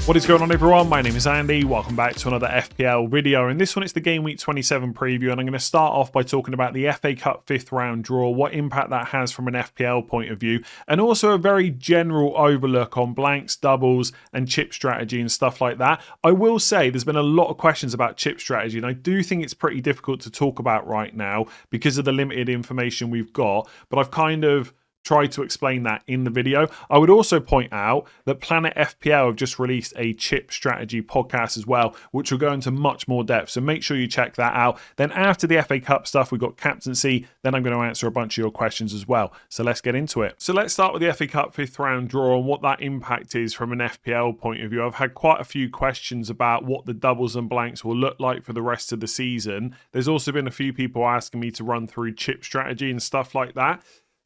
What is going on, everyone? My name is Andy. Welcome back to another FPL video. In this one, it's the Game Week 27 preview, and I'm going to start off by talking about the FA Cup 5th round draw, what impact that has from an FPL point of view, and also a very general overlook on blanks, doubles, and chip strategy and stuff like that. I will say there's been a lot of questions about chip strategy, and I do think it's pretty difficult to talk about right now because of the limited information we've got, but I've kind of try to explain that in the video. I would also point out that Planet FPL have just released a chip strategy podcast as well, which will go into much more depth. So make sure you check that out. Then after the FA Cup stuff, we've got Captaincy. Then I'm going to answer a bunch of your questions as well. So let's get into it. So let's start with the FA Cup 5th round draw and what that impact is from an FPL point of view. I've had quite a few questions about what the doubles and blanks will look like for the rest of the season. There's also been a few people asking me to run through chip strategy and stuff like that.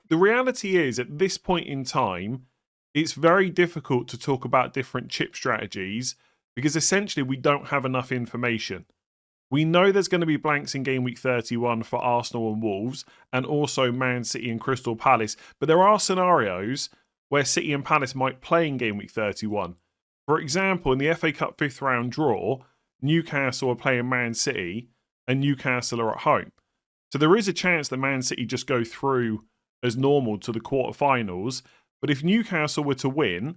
The reality is, at this point in time, it's very difficult to talk about different chip strategies because essentially we don't have enough information. We know there's going to be blanks in Game Week 31 for Arsenal and Wolves, and also Man City and Crystal Palace, but there are scenarios where City and Palace might play in Game Week 31. For example, in the FA Cup 5th round draw, Newcastle are playing Man City, and Newcastle are at home. So there is a chance that Man City just go through as normal to the quarterfinals, but if Newcastle were to win,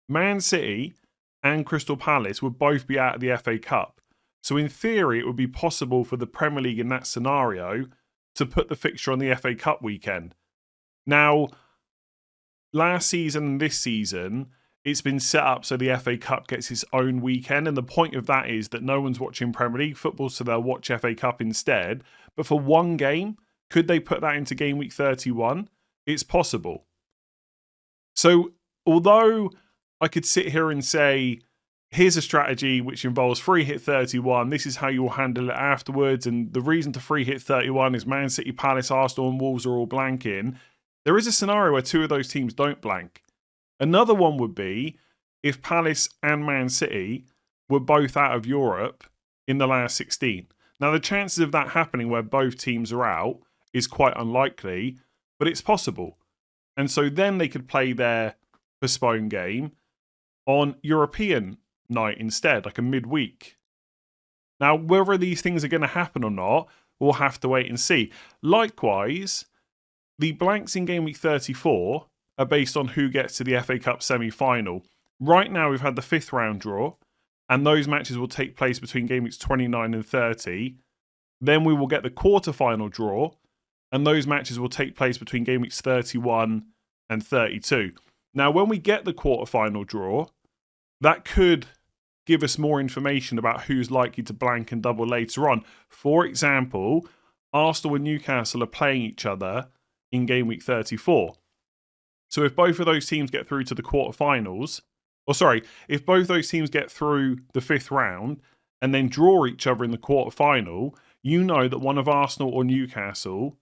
Man City and Crystal Palace would both be out of the FA Cup. So in theory, it would be possible for the Premier League in that scenario to put the fixture on the FA Cup weekend. Now, last season and this season, it's been set up so the FA Cup gets its own weekend, and the point of that is that no one's watching Premier League football, so they'll watch FA Cup instead. But for one game, could they put that into Game Week 31? It's possible. So, although I could sit here and say, here's a strategy which involves free hit 31, this is how you'll handle it afterwards, and the reason to free hit 31 is Man City, Palace, Arsenal, and Wolves are all blanking. There is a scenario where two of those teams don't blank. Another one would be if Palace and Man City were both out of Europe in the last 16. Now, the chances of that happening where both teams are out is quite unlikely, but it's possible. And so then they could play their postponed game on European night instead, like a midweek. Now, whether these things are going to happen or not, we'll have to wait and see. Likewise, the blanks in Game Week 34 are based on who gets to the FA Cup semi-final. Right now, we've had the 5th round draw, and those matches will take place between Game Weeks 29 and 30. Then we will get the quarter-final draw, and those matches will take place between Game Weeks 31 and 32. Now, when we get the quarterfinal draw, that could give us more information about who's likely to blank and double later on. For example, Arsenal and Newcastle are playing each other in Game Week 34. So if both of those teams get through to the quarterfinals, if both those teams get through the 5th round and then draw each other in the quarterfinal, you know that one of Arsenal or Newcastle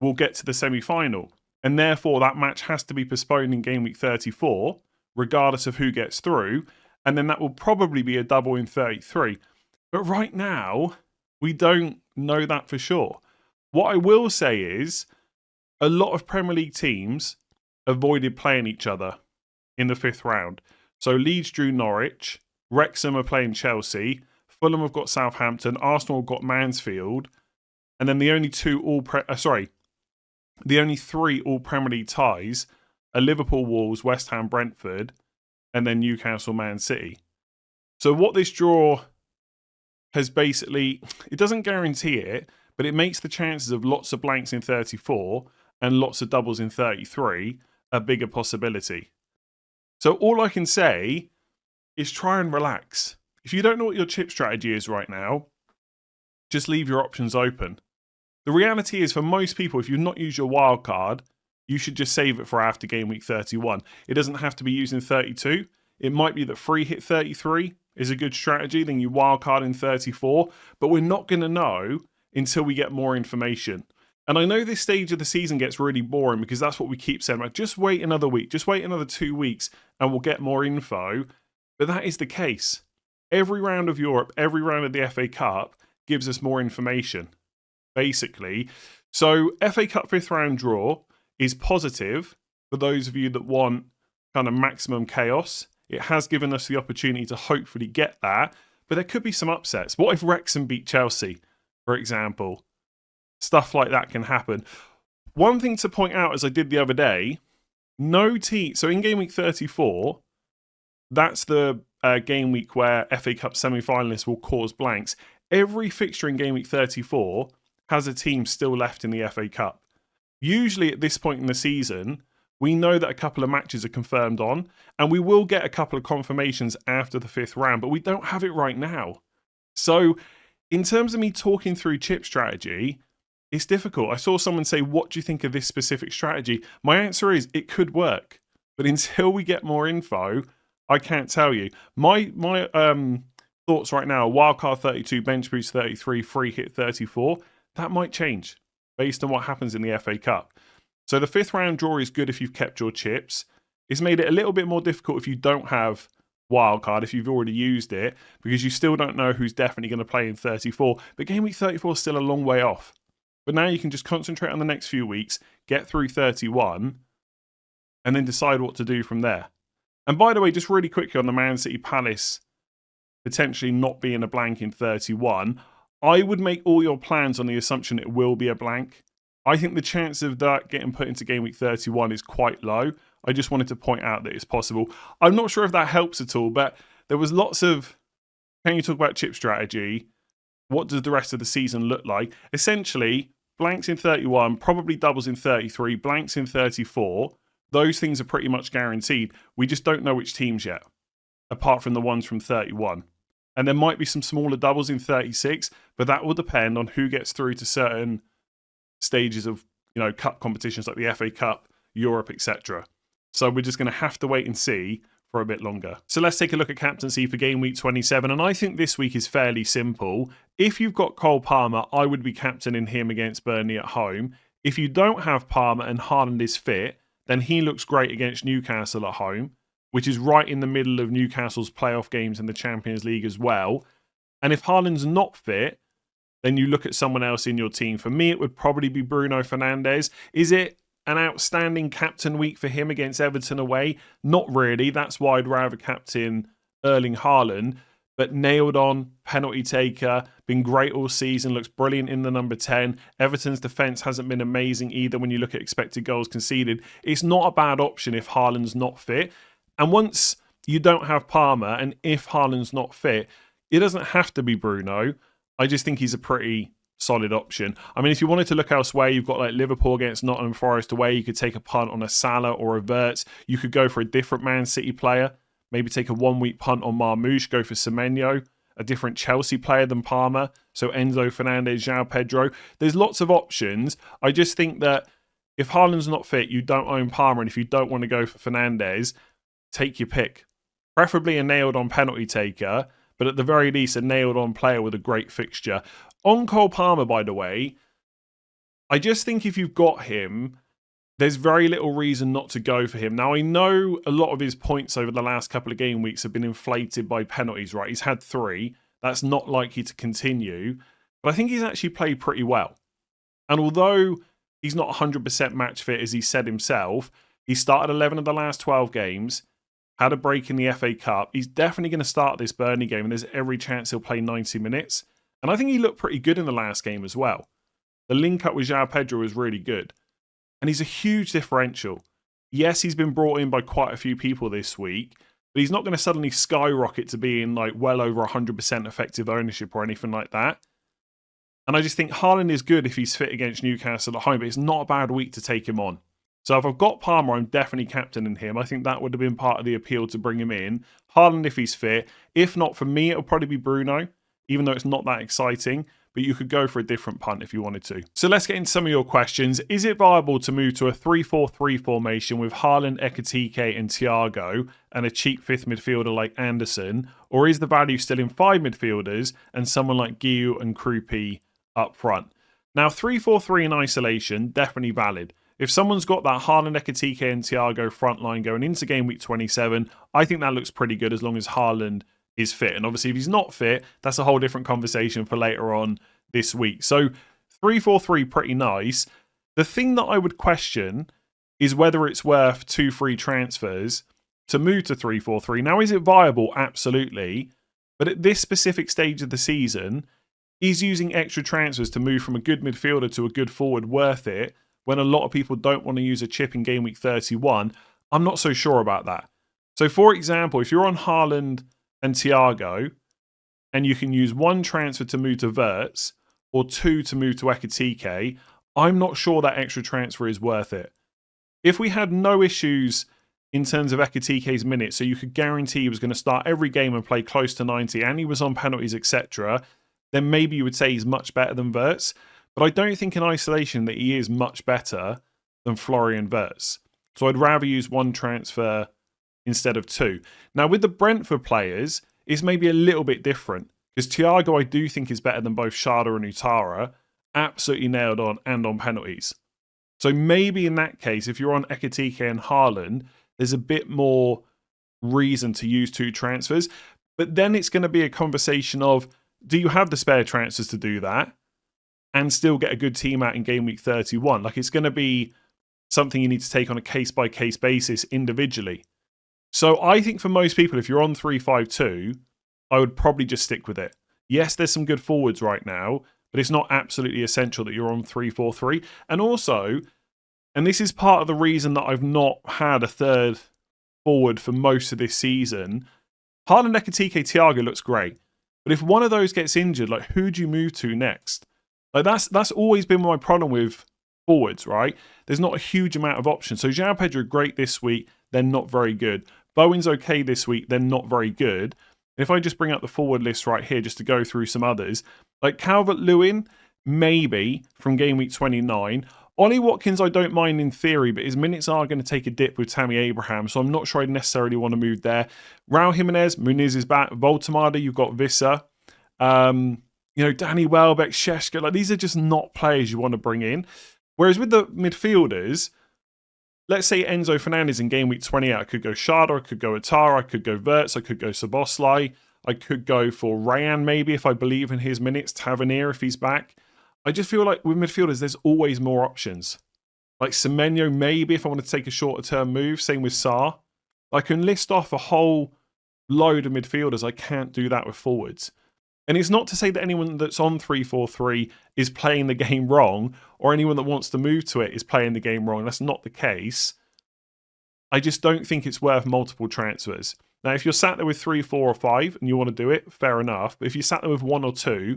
will get to the semi-final. And therefore, that match has to be postponed in Game Week 34, regardless of who gets through. And then that will probably be a double in 33. But right now, we don't know that for sure. What I will say is, a lot of Premier League teams avoided playing each other in the 5th round. So Leeds drew Norwich, Wrexham are playing Chelsea, Fulham have got Southampton, Arsenal have got Mansfield, and then the only three all Premier League ties are Liverpool, Wolves, West Ham, Brentford, and then Newcastle, Man City. So what this draw has basically, it doesn't guarantee it, but it makes the chances of lots of blanks in 34 and lots of doubles in 33 a bigger possibility. So all I can say is try and relax. If you don't know what your chip strategy is right now, just leave your options open. The reality is, for most people, if you've not used your wild card, you should just save it for after Game Week 31. It doesn't have to be used in 32. It might be that free hit 33 is a good strategy, then you wild card in 34, but we're not going to know until we get more information. And I know this stage of the season gets really boring because that's what we keep saying, like, just wait another week, just wait another 2 weeks and we'll get more info. But that is the case. Every round of Europe, every round of the FA Cup gives us more information, basically. So FA Cup 5th round draw is positive for those of you that want kind of maximum chaos It has given us the opportunity to hopefully get that, but there could be some upsets. What if Wrexham beat Chelsea, for example? Stuff like that can happen. One thing to point out, as I did the other day, no team. So in game week 34, that's the game week where FA Cup semi-finalists will cause blanks. Every fixture in game week 34 has a team still left in the FA Cup. Usually at this point in the season, we know that a couple of matches are confirmed on, and we will get a couple of confirmations after the 5th round, but we don't have it right now. So in terms of me talking through chip strategy, it's difficult. I saw someone say, what do you think of this specific strategy? My answer is it could work, but until we get more info, I can't tell you. My thoughts right now are wildcard 32, bench boost 33, free hit 34. That might change based on what happens in the FA Cup. So the 5th round draw is good if you've kept your chips. It's made it a little bit more difficult if you don't have wildcard, if you've already used it, because you still don't know who's definitely going to play in 34. But game week 34 is still a long way off. But now you can just concentrate on the next few weeks, get through 31, and then decide what to do from there. And by the way, just really quickly on the Man City Palace potentially not being a blank in 31, I would make all your plans on the assumption it will be a blank. I think the chance of that getting put into game week 31 is quite low. I just wanted to point out that it's possible. I'm not sure if that helps at all, but there was lots of, can you talk about chip strategy? What does the rest of the season look like? Essentially, blanks in 31, probably doubles in 33, blanks in 34. Those things are pretty much guaranteed. We just don't know which teams yet, apart from the ones from 31. And there might be some smaller doubles in 36, but that will depend on who gets through to certain stages of, cup competitions like the FA Cup, Europe, etc. So we're just going to have to wait and see for a bit longer. So let's take a look at captaincy for game week 27. And I think this week is fairly simple. If you've got Cole Palmer, I would be captaining him against Burnley at home. If you don't have Palmer and Haaland is fit, then he looks great against Newcastle at home, which is right in the middle of Newcastle's playoff games in the Champions League as well. And if Haaland's not fit, then you look at someone else in your team. For me, it would probably be Bruno Fernandes. Is it an outstanding captain week for him against Everton away? Not really. That's why I'd rather captain Erling Haaland. But nailed on, penalty taker, been great all season, looks brilliant in the number 10. Everton's defence hasn't been amazing either when you look at expected goals conceded. It's not a bad option if Haaland's not fit. And once you don't have Palmer, and if Haaland's not fit, it doesn't have to be Bruno. I just think he's a pretty solid option. I mean, if you wanted to look elsewhere, you've got like Liverpool against Nottingham Forest away. You could take a punt on a Salah or a Wirtz. You could go for a different Man City player. Maybe take a 1-week punt on Marmoush, go for Semenyo, a different Chelsea player than Palmer. So Enzo Fernandez, João Pedro. There's lots of options. I just think that if Haaland's not fit, you don't own Palmer. And if you don't want to go for Fernandez, take your pick. Preferably a nailed-on penalty taker, but at the very least, a nailed-on player with a great fixture. On Cole Palmer, by the way, I just think if you've got him, there's very little reason not to go for him. Now, I know a lot of his points over the last couple of game weeks have been inflated by penalties, right? He's had 3. That's not likely to continue. But I think he's actually played pretty well. And although he's not 100% match fit, as he said himself, he started 11 of the last 12 games, had a break in the FA Cup. He's definitely going to start this Burnley game, and there's every chance he'll play 90 minutes. And I think he looked pretty good in the last game as well. The link-up with João Pedro was really good. And he's a huge differential. Yes, he's been brought in by quite a few people this week, but he's not going to suddenly skyrocket to being like well over 100% effective ownership or anything like that. And I just think Haaland is good if he's fit against Newcastle at home, but it's not a bad week to take him on. So if I've got Palmer, I'm definitely captaining him. I think that would have been part of the appeal to bring him in. Haaland if he's fit. If not, for me, it'll probably be Bruno, even though it's not that exciting. But you could go for a different punt if you wanted to. So let's get into some of your questions. Is it viable to move to a 3-4-3 formation with Haaland, Ekitike and Thiago and a cheap 5th midfielder like Anderson? Or is the value still in 5 midfielders and someone like Guiu and Krupi up front? Now, 3-4-3 in isolation, definitely valid. If someone's got that Haaland, Ekitike and Thiago front line going into game week 27, I think that looks pretty good as long as Haaland is fit. And obviously if he's not fit, that's a whole different conversation for later on this week. So 3-4-3, pretty nice. The thing that I would question is whether it's worth 2 free transfers to move to 3-4-3. Now, is it viable? Absolutely. But at this specific stage of the season, is using extra transfers to move from a good midfielder to a good forward worth it when a lot of people don't want to use a chip in game week 31? I'm not so sure about that. So, for example, if you're on Haaland and Thiago and you can use one transfer to move to Wirtz or two to move to Ekitike, I'm not sure that extra transfer is worth it. If we had no issues in terms of Ekitike's minutes, so you could guarantee he was going to start every game and play close to 90 and he was on penalties, etc., then maybe you would say he's much better than Wirtz. But I don't think in isolation that he is much better than Florian Wirtz. So I'd rather use one transfer instead of two. Now, with the Brentford players, it's maybe a little bit different because Thiago I do think is better than both Schade and Utara. Absolutely nailed on and on penalties. So maybe in that case, if you're on Ekitike and Haaland, there's a bit more reason to use two transfers. But then it's going to be a conversation of, do you have the spare transfers to do that and still get a good team out in game week 31? Like, it's going to be something you need to take on a case-by-case basis individually. So I think for most people, if you're on 3-5-2, I would probably just stick with it. Yes, there's some good forwards right now, but it's not absolutely essential that you're on 3-4-3. And also, and this is part of the reason that I've not had a third forward for most of this season, Haaland, Ekitike, Thiago looks great. But if one of those gets injured, like, who do you move to next? Like, that's always been my problem with forwards, right? There's not a huge amount of options. So João Pedro, great this week, they're not very good. Bowen's okay this week, they're not very good. And if I just bring up the forward list right here, just to go through some others, like Calvert-Lewin, maybe from game week 29. Ollie Watkins, I don't mind in theory, but his minutes are going to take a dip with Tammy Abraham, so I'm not sure I'd necessarily want to move there. Raul Jimenez, Muniz is back. Voltemada, you've got Visser. Danny Welbeck, Sheshko, like, these are just not players you want to bring in. Whereas with the midfielders, let's say Enzo Fernandez in game week 28, I could go Schade, I could go Atara, I could go Wirtz, I could go Szoboszlai, I could go for Rayan maybe if I believe in his minutes, Tavernier if he's back. I just feel like with midfielders, there's always more options. Like Semenyo maybe if I want to take a shorter term move, same with Sarr. I can list off a whole load of midfielders. I can't do that with forwards. And it's not to say that anyone that's on 3-4-3 is playing the game wrong, or anyone that wants to move to it is playing the game wrong. That's not the case. I just don't think it's worth multiple transfers. Now, if you're sat there with 3, 4, or 5 and you want to do it, fair enough. But if you sat there with 1 or 2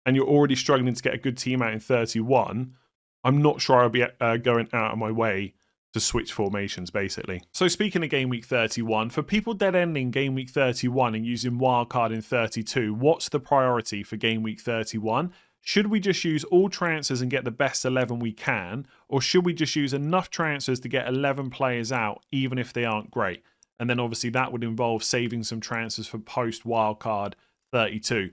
and you're already struggling to get a good team out in 31, I'm not sure I'll be going out of my way to switch formations, basically. So speaking of game week 31, for people dead ending game week 31 and using wildcard in 32, what's the priority for game week 31? Should we just use all transfers and get the best 11 we can? Or should we just use enough transfers to get 11 players out, even if they aren't great? And then obviously that would involve saving some transfers for post wildcard 32.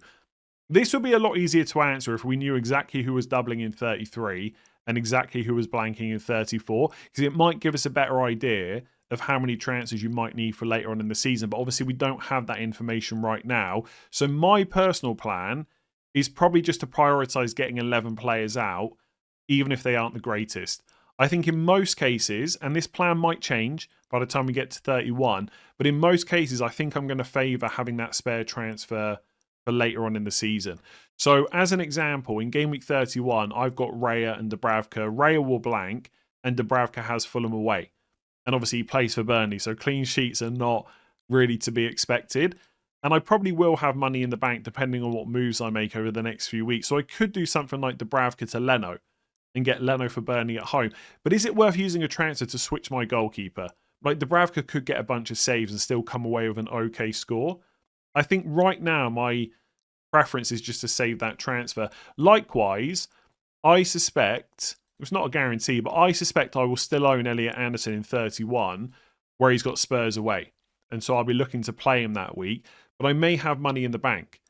This would be a lot easier to answer if we knew exactly who was doubling in 33 and exactly who was blanking in 34, because it might give us a better idea of how many transfers you might need for later on in the season. But obviously we don't have that information right now. So my personal plan is probably just to prioritize getting 11 players out, even if they aren't the greatest. I think in most cases, and this plan might change by the time we get to 31, but in most cases, I think I'm going to favour having that spare transfer for later on in the season. So as an example, in game week 31, I've got Raya and Dubravka. Raya will blank and Dubravka has Fulham away. And obviously he plays for Burnley, so clean sheets are not really to be expected. And I probably will have money in the bank depending on what moves I make over the next few weeks. So I could do something like Dubravka to Leno and get Leno for Burnley at home. But is it worth using a transfer to switch my goalkeeper? Like Dubravka could get a bunch of saves and still come away with an okay score. I think right now my preference is just to save that transfer. Likewise, I suspect, it's not a guarantee, but I suspect I will still own Elliot Anderson in 31 where he's got Spurs away. And so I'll be looking to play him that week. But I may have money in the bank.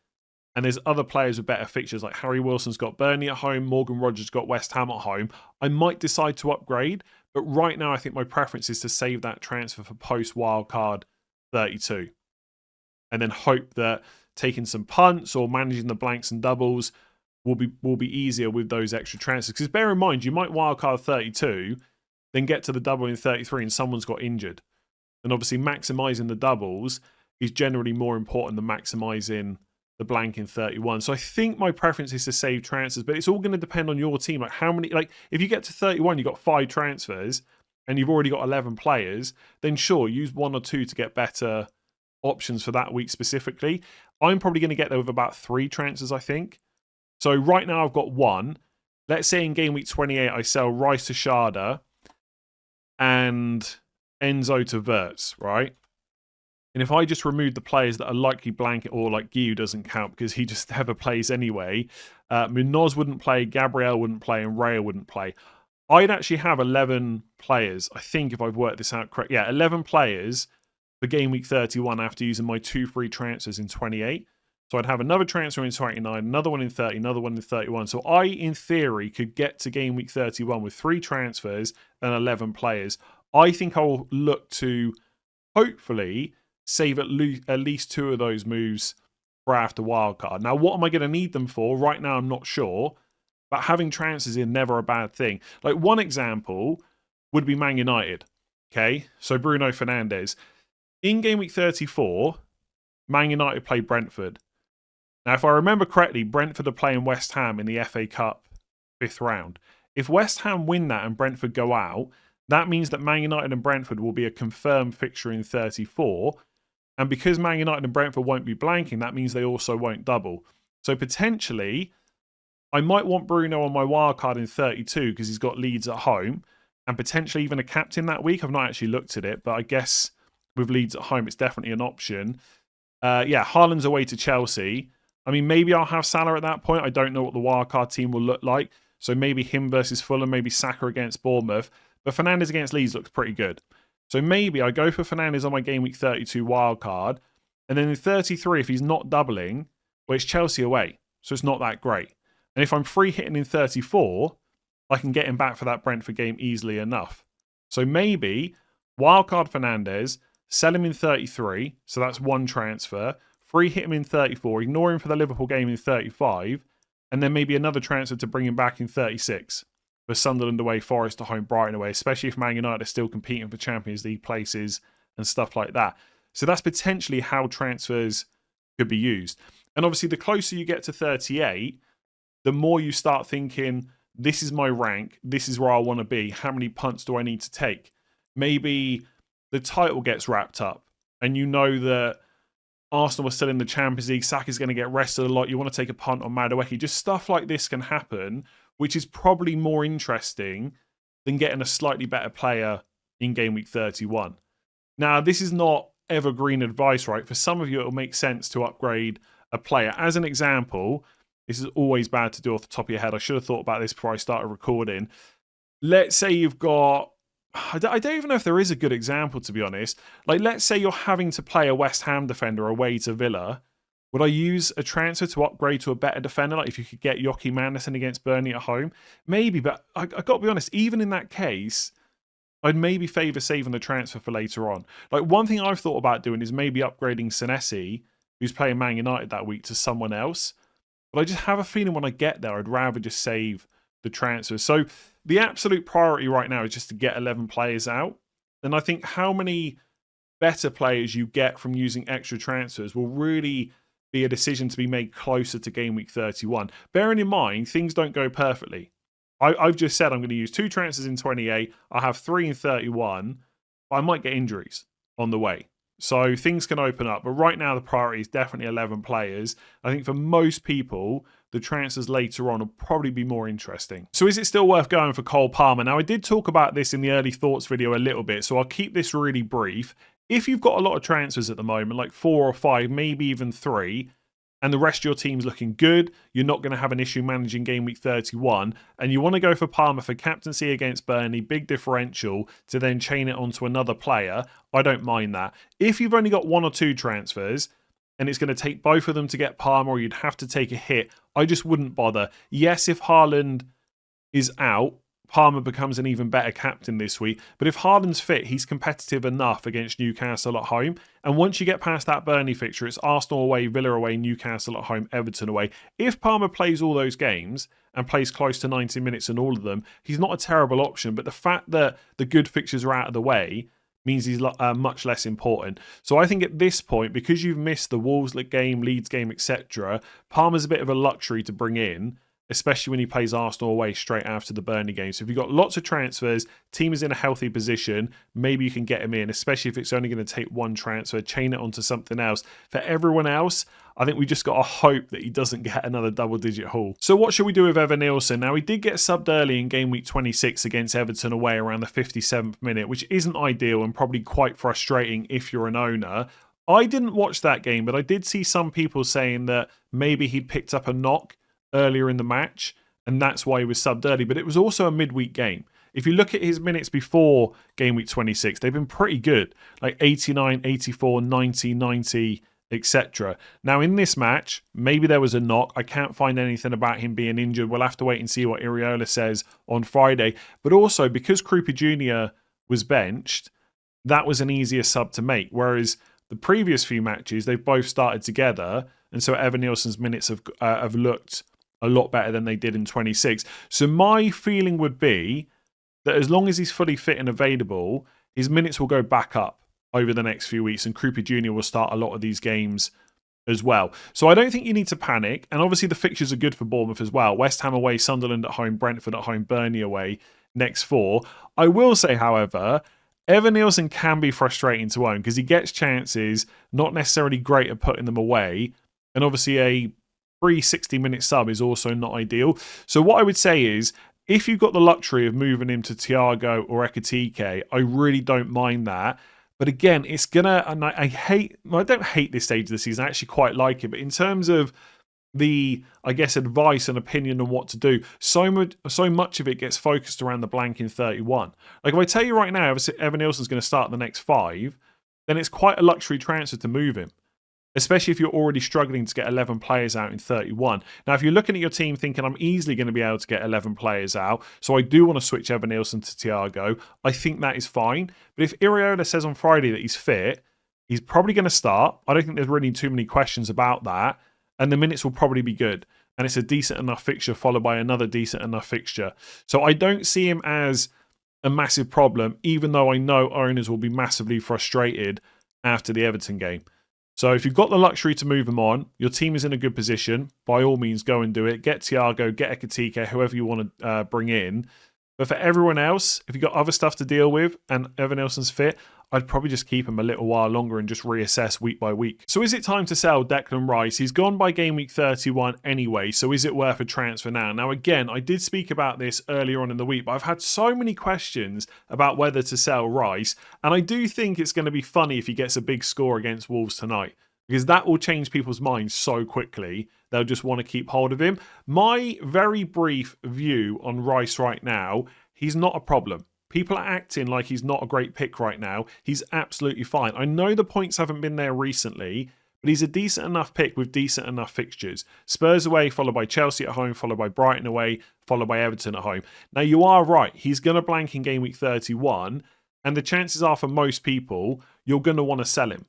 And there's other players with better fixtures, like Harry Wilson's got Burnley at home, Morgan Rogers got West Ham at home. I might decide to upgrade, but right now I think my preference is to save that transfer for post wildcard 32. And then hope that taking some punts or managing the blanks and doubles will be easier with those extra transfers. Because bear in mind, you might wildcard 32, then get to the double in 33 and someone's got injured. And obviously maximising the doubles is generally more important than maximising the blank in 31. So I think my preference is to save transfers, but it's all going to depend on your team. Like how many, like if you get to 31, you've got 5 transfers and you've already got 11 players, then sure, use 1 or 2 to get better options for that week specifically. I'm probably going to get there with about 3 transfers, I think. So right now I've got 1. Let's say in game week 28, I sell Rice to Sharda and Enzo to Wirtz, right? And if I just remove the players that are likely blank, or like Guiu doesn't count because he just never plays anyway, Munoz wouldn't play, Gabriel wouldn't play, and Raya wouldn't play. I'd actually have 11 players, I think, if I've worked this out correct. Yeah, 11 players for game week 31 after using my 2 free transfers in 28. So I'd have another transfer in 29, another one in 30, another one in 31. So I, in theory, could get to game week 31 with 3 transfers and 11 players. I think I'll look to, hopefully, save at least 2 of those moves for after wildcard. Now, what am I going to need them for? Right now, I'm not sure. But having transfers in never a bad thing. Like one example would be Man United. Okay, so Bruno Fernandes. In game week 34, Man United played Brentford. Now, if I remember correctly, Brentford are playing West Ham in the FA Cup 5th round. If West Ham win that and Brentford go out, that means that Man United and Brentford will be a confirmed fixture in 34. And because Man United and Brentford won't be blanking, that means they also won't double. So potentially, I might want Bruno on my wildcard in 32 because he's got Leeds at home and potentially even a captain that week. I've not actually looked at it, but I guess with Leeds at home, it's definitely an option. Yeah, Haaland's away to Chelsea. I mean, maybe I'll have Salah at that point. I don't know what the wildcard team will look like. So maybe him versus Fulham, maybe Saka against Bournemouth. But Fernandes against Leeds looks pretty good. So maybe I go for Fernandes on my game week 32 wildcard. And then in 33, if he's not doubling, well, it's Chelsea away. So it's not that great. And if I'm free hitting in 34, I can get him back for that Brentford game easily enough. So maybe wildcard Fernandes, sell him in 33, so that's 1 transfer. Free hit him in 34, ignore him for the Liverpool game in 35, and then maybe another transfer to bring him back in 36 for Sunderland away, Forest at home, Brighton away, especially if Man United are still competing for Champions League places and stuff like that. So that's potentially how transfers could be used. And obviously, the closer you get to 38, the more you start thinking, this is my rank, this is where I want to be, how many punts do I need to take? Maybe the title gets wrapped up and you know that Arsenal are still in the Champions League, Saka's going to get rested a lot, you want to take a punt on Madueke. Just stuff like this can happen, which is probably more interesting than getting a slightly better player in game week 31. Now, this is not evergreen advice, right? For some of you, it'll make sense to upgrade a player. As an example, this is always bad to do off the top of your head. I should have thought about this before I started recording. Let's say you've got, I don't even know if there is a good example, to be honest. Like, let's say you're having to play a West Ham defender away to Villa. Would I use a transfer to upgrade to a better defender? Like if you could get Joachim Andersen against Burnley at home? Maybe, but I got to be honest, even in that case, I'd maybe favour saving the transfer for later on. Like one thing I've thought about doing is maybe upgrading Senesi, who's playing Man United that week, to someone else. But I just have a feeling when I get there, I'd rather just save the transfer. So the absolute priority right now is just to get 11 players out. And I think how many better players you get from using extra transfers will really be a decision to be made closer to game week 31. Bearing in mind, things don't go perfectly. I've just said I'm going to use 2 transfers in 28. I'll have 3 in 31. But I might get injuries on the way. So things can open up. But right now, the priority is definitely 11 players. I think for most people, the transfers later on will probably be more interesting. So is it still worth going for Cole Palmer? Now, I did talk about this in the early thoughts video a little bit, so I'll keep this really brief. If you've got a lot of transfers at the moment, like 4 or 5, maybe even 3, and the rest of your team's looking good, you're not going to have an issue managing game week 31, and you want to go for Palmer for captaincy against Burnley, big differential, to then chain it onto another player, I don't mind that. If you've only got 1 or 2 transfers, and it's going to take both of them to get Palmer, or you'd have to take a hit, I just wouldn't bother. Yes, if Haaland is out, Palmer becomes an even better captain this week. But if Haaland's fit, he's competitive enough against Newcastle at home. And once you get past that Burnley fixture, it's Arsenal away, Villa away, Newcastle at home, Everton away. If Palmer plays all those games and plays close to 90 minutes in all of them, he's not a terrible option. But the fact that the good fixtures are out of the way means he's much less important. So I think at this point, because you've missed the Wolves game, Leeds game, etc., Palmer's a bit of a luxury to bring in, especially when he plays Arsenal away straight after the Burnley game. So if you've got lots of transfers, team is in a healthy position, maybe you can get him in, especially if it's only going to take one transfer, chain it onto something else. For everyone else, I think we just got to hope that he doesn't get another double-digit haul. So what should we do with Evanilson? Now, he did get subbed early in game week 26 against Everton away around the 57th minute, which isn't ideal and probably quite frustrating if you're an owner. I didn't watch that game, but I did see some people saying that maybe he'd picked up a knock earlier in the match, and that's why he was subbed early. But it was also a midweek game. If you look at his minutes before game week 26, they've been pretty good, like 89, 84, 90, 90, etc. Now, in this match, maybe there was a knock. I can't find anything about him being injured. We'll have to wait and see what Iriola says on Friday. But also, because Krupa Jr. was benched, that was an easier sub to make. Whereas the previous few matches, they've both started together, and so Evanilson's minutes have looked a lot better than they did in 26. So my feeling would be that as long as he's fully fit and available, his minutes will go back up over the next few weeks, and Krupa Jr. will start a lot of these games as well. So I don't think you need to panic, and obviously the fixtures are good for Bournemouth as well. West Ham away, Sunderland at home, Brentford at home, Burnley away, next 4. I will say, however, Evanilson can be frustrating to own because he gets chances, not necessarily great at putting them away, and obviously a free 60-minute sub is also not ideal. So what I would say is, if you've got the luxury of moving him to Thiago or Ekitike, I really don't mind that. But again, it's gonna, and I don't hate this stage of the season, I actually quite like it, but in terms of the, I guess, advice and opinion on what to do, so much of it gets focused around the blank in 31. Like, if I tell you right now, Evanilson's going to start the next 5, then it's quite a luxury transfer to move him, especially if you're already struggling to get 11 players out in 31. Now, if you're looking at your team thinking, I'm easily going to be able to get 11 players out, so I do want to switch Evanilson to Thiago, I think that is fine. But if Iriola says on Friday that he's fit, he's probably going to start. I don't think there's really too many questions about that. And the minutes will probably be good. And it's a decent enough fixture followed by another decent enough fixture. So I don't see him as a massive problem, even though I know owners will be massively frustrated after the Everton game. So if you've got the luxury to move him on, your team is in a good position, by all means go and do it. Get Thiago, get Ekitike, whoever you want to bring in. But for everyone else, if you've got other stuff to deal with and Evanilson's fit, I'd probably just keep him a little while longer and just reassess week by week. So is it time to sell Declan Rice? He's gone by game week 31 anyway, so is it worth a transfer now? Now again, I did speak about this earlier on in the week, but I've had so many questions about whether to sell Rice, and I do think it's going to be funny if he gets a big score against Wolves tonight, because that will change people's minds so quickly, they'll just want to keep hold of him. My very brief view on Rice right now, he's not a problem. People are acting like he's not a great pick right now. He's absolutely fine. I know the points haven't been there recently, but he's a decent enough pick with decent enough fixtures. Spurs away, followed by Chelsea at home, followed by Brighton away, followed by Everton at home. Now, you are right. He's going to blank in game week 31, and the chances are for most people, you're going to want to sell him.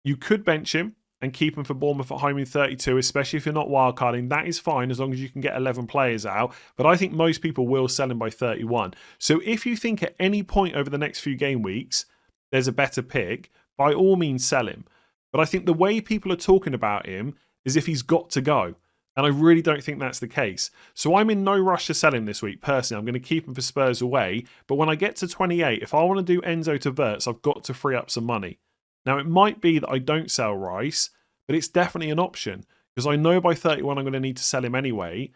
You could bench him and keep him for Bournemouth at home in 32, especially if you're not wildcarding. That is fine as long as you can get 11 players out. But I think most people will sell him by 31. So if you think at any point over the next few game weeks there's a better pick, by all means sell him. But I think the way people are talking about him is if he's got to go. And I really don't think that's the case. So I'm in no rush to sell him this week. Personally, I'm going to keep him for Spurs away. But when I get to 28, if I want to do Enzo to Wirtz, I've got to free up some money. Now, it might be that I don't sell Rice, but it's definitely an option because I know by 31 I'm going to need to sell him anyway,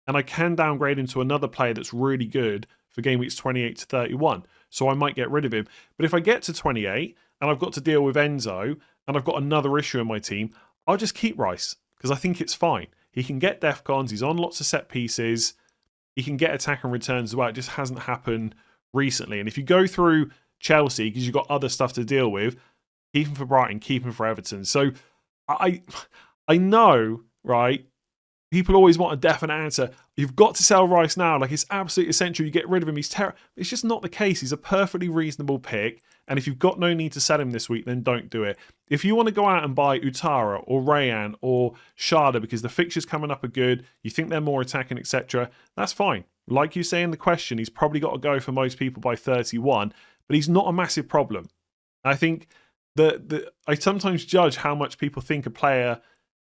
and I can downgrade him to another player that's really good for game weeks 28 to 31, so I might get rid of him. But if I get to 28 and I've got to deal with Enzo and I've got another issue in my team, I'll just keep Rice because I think it's fine. He can get DEFCONs, he's on lots of set pieces, he can get attack and returns as well. It just hasn't happened recently. And if you go through Chelsea, because you've got other stuff to deal with, keep him for Brighton, keep him for Everton. So I know, right, people always want a definite answer. You've got to sell Rice now. Like, it's absolutely essential you get rid of him. He's terrible. It's just not the case. He's a perfectly reasonable pick. And if you've got no need to sell him this week, then don't do it. If you want to go out and buy Utara or Rayan or Sharda because the fixtures coming up are good, you think they're more attacking, etc., that's fine. Like you say in the question, he's probably got to go for most people by 31, but he's not a massive problem. I think I sometimes judge how much people think a player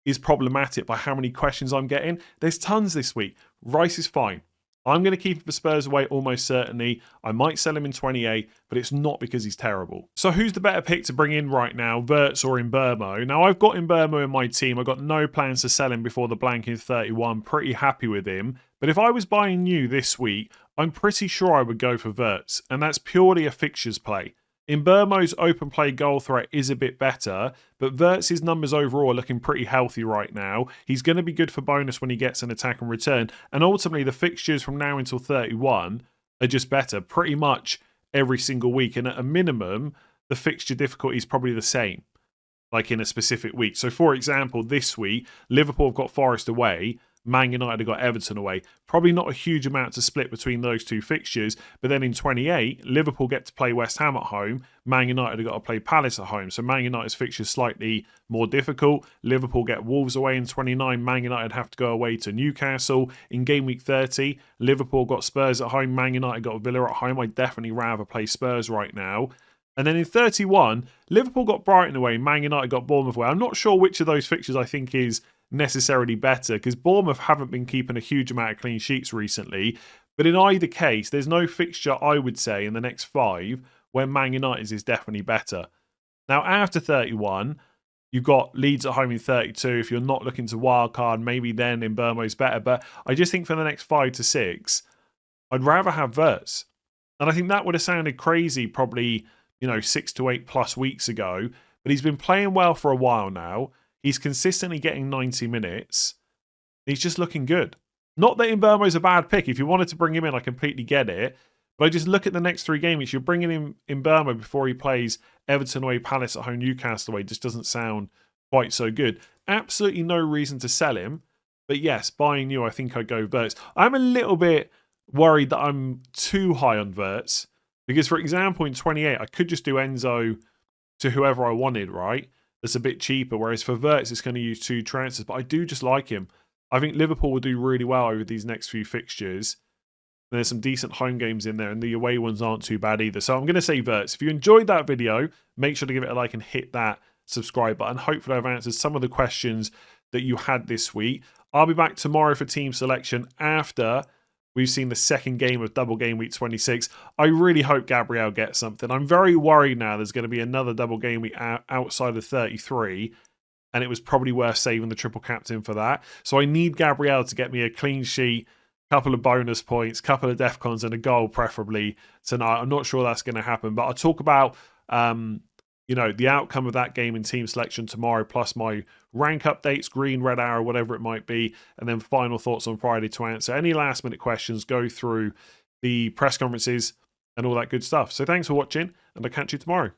is problematic by how many questions I'm getting. There's tons this week. Rice is fine. I'm going to keep him for Spurs away almost certainly. I might sell him in 28, but it's not because he's terrible. So who's the better pick to bring in right now, Wirtz or Mbeumo? Now, I've got Mbeumo in my team. I've got no plans to sell him before the blank in 31. Pretty happy with him. But if I was buying new this week, I'm pretty sure I would go for Wirtz, and that's purely a fixtures play. Mbeumo's open play goal threat is a bit better, but Wirtz's numbers overall are looking pretty healthy right now. He's going to be good for bonus when he gets an attack and return, and ultimately the fixtures from now until 31 are just better pretty much every single week, and at a minimum, the fixture difficulty is probably the same, like in a specific week. So for example, this week, Liverpool have got Forest away, Man United have got Everton away. Probably not a huge amount to split between those two fixtures, but then in 28, Liverpool get to play West Ham at home. Man United have got to play Palace at home. So Man United's fixture is slightly more difficult. Liverpool get Wolves away in 29. Man United have to go away to Newcastle. In game week 30, Liverpool got Spurs at home. Man United got Villa at home. I'd definitely rather play Spurs right now. And then in 31, Liverpool got Brighton away. Man United got Bournemouth away. I'm not sure which of those fixtures I think is necessarily better, because Bournemouth haven't been keeping a huge amount of clean sheets recently. But in either case, there's no fixture, I would say, in the next 5 where Man United's is definitely better. Now, after 31, you've got Leeds at home in 32. If you're not looking to wildcard, maybe then Mbeumo's better. But I just think for the next 5 to 6, I'd rather have Wirtz. And I think that would have sounded crazy probably, 6 to 8 plus weeks ago. But he's been playing well for a while now. He's consistently getting 90 minutes. He's just looking good. Not that Mbeumo's a bad pick. If you wanted to bring him in, I completely get it. But I just look at the next 3 game weeks. You're bringing in Mbeumo before he plays Everton away, Palace at home, Newcastle away. Just doesn't sound quite so good. Absolutely no reason to sell him. But yes, buying new, I think I'd go Wirtz. I'm a little bit worried that I'm too high on Wirtz. Because, for example, in 28, I could just do Enzo to whoever I wanted, right? That's a bit cheaper, whereas for Wirtz, it's going to use 2 transfers. But I do just like him. I think Liverpool will do really well over these next few fixtures. There's some decent home games in there, and the away ones aren't too bad either. So I'm going to say Wirtz. If you enjoyed that video, make sure to give it a like and hit that subscribe button. Hopefully I've answered some of the questions that you had this week. I'll be back tomorrow for team selection after we've seen the second game of double game week 26. I really hope Gabriel gets something. I'm very worried now there's going to be another double game week outside of 33, and it was probably worth saving the triple captain for that. So I need Gabriel to get me a clean sheet, couple of bonus points, couple of defcons, and a goal preferably tonight. I'm not sure that's going to happen, but I'll talk about the outcome of that game in team selection tomorrow, plus my rank updates, green, red arrow, whatever it might be, and then final thoughts on Friday to answer any last minute questions, go through the press conferences and all that good stuff. So thanks for watching, and I'll catch you tomorrow.